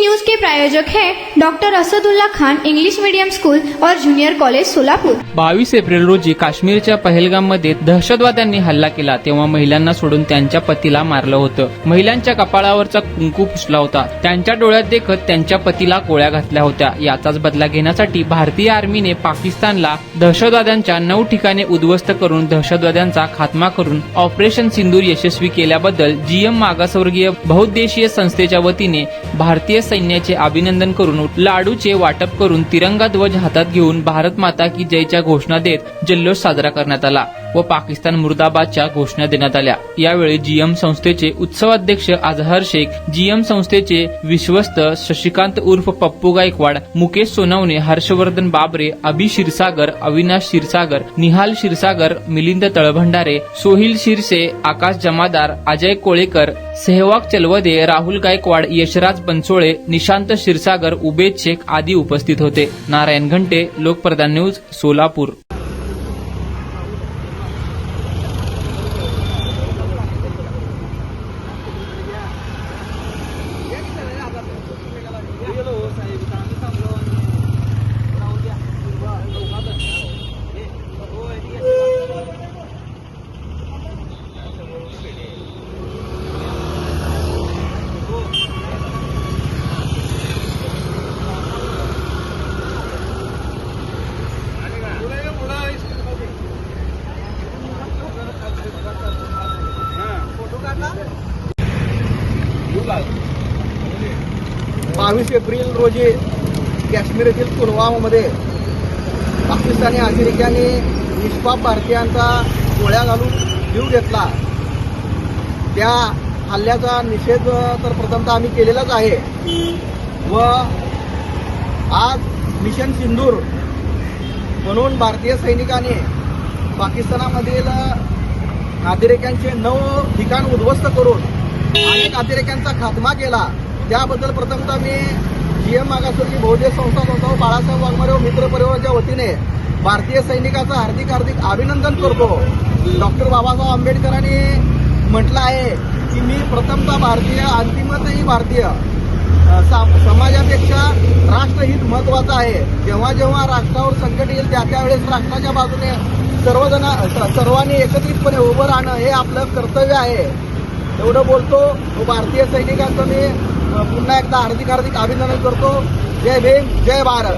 News के प्रायोजक हैं doctor Asadullah Khan English medium school और जूनियर कॉलेज सोलापूर। 22 एप्रिल रोजी काश्मीरच्या पहलगाममध्ये दहशतवाद्यांनी हल्ला केला तेव्हा महिलांना सोडून त्यांच्या पतीला मारलं होतं। महिलांच्या कपाळावरचा कुंकू पुसला होता, त्यांच्या डोळ्यात देखत त्यांच्या पतीला गोळ्या घातल्या होत्या। याचाच बदला घेण्यासाठी भारतीय आर्मीने पाकिस्तानला दहशतवाद्यांच्या 9 ठिकाणे उद्ध्वस्त करून दहशतवाद्यांचा खात्मा करून ऑपरेशन सिंदूर यशस्वी केल्याबद्दल जीएम मागासवर्गीय बहुउद्देशीय संस्थेच्या वतीने भारतीय सैन्याचे अभिनंदन करून लाडूचे वाटप करून तिरंगा ध्वज हातात घेऊन भारत माता की जयच्या घोषणा देत जल्लोष साजरा करण्यात आला व पाकिस्तान मुर्दाबादच्या घोषणा देण्यात आल्या। यावेळी जीएम संस्थेचे उत्सव अध्यक्ष अजहर शेख, जीएम संस्थेचे विश्वस्त शशिकांत उर्फ पप्पू गायकवाड, मुकेश सोनवणे, हर्षवर्धन बाबरे, अभि क्षीरसागर, अविनाश क्षीरसागर, निहाल क्षीरसागर, मिलिंद तळभंडारे, सोहिल शिरसे, आकाश जमादार, अजय कोळेकर, सेहवाग चलवदे, राहुल गायकवाड, यशराज बनसोळे, निशांत क्षीरसागर, उबेद शेख आदी उपस्थित होते। नारायण घंटे, लोकप्रधान न्यूज, सोलापूर। बावीस एप्रिल रोजी काश्मीर येथील पुलवामामध्ये पाकिस्तानी अतिरेक्यांनी निष्पाप भारतीयांचा गोळ्या घालून जीव घेतला। त्या हल्ल्याचा निषेध तर प्रथमतः आम्ही केलेलाच आहे व आज मिशन सिंदूर म्हणून भारतीय सैनिकांनी पाकिस्तानामधील अतिरेक्यांचे 9 ठिकाण उद्ध्वस्त करून अनेक अतिरेक्यांचा खात्मा केला। त्याबद्दल प्रथमतः मी जीएम मागासवर्गीय बहुउद्देशीय संस्था बाळासाहेब वाघमारे व मित्र परिवाराच्या वतीने भारतीय सैनिकाचं हार्दिक अभिनंदन करतो। डॉक्टर बाबासाहेब आंबेडकरांनी म्हटलं आहे की मी प्रथमतः भारतीय, अंतिमतही भारतीय। समाजापेक्षा राष्ट्रहित महत्वाचं आहे। जेव्हा जेव्हा राष्ट्रावर संकट येईल त्यावेळेस राष्ट्राच्या बाजूने सर्वांनी एकत्रितपणे उभं राहणं हे आपलं कर्तव्य आहे। एवढं बोलतो व भारतीय सैनिकांचं मी पुन्हा एकदा हार्दिक अभिनंदन करतो। जय भीम, जय भारत।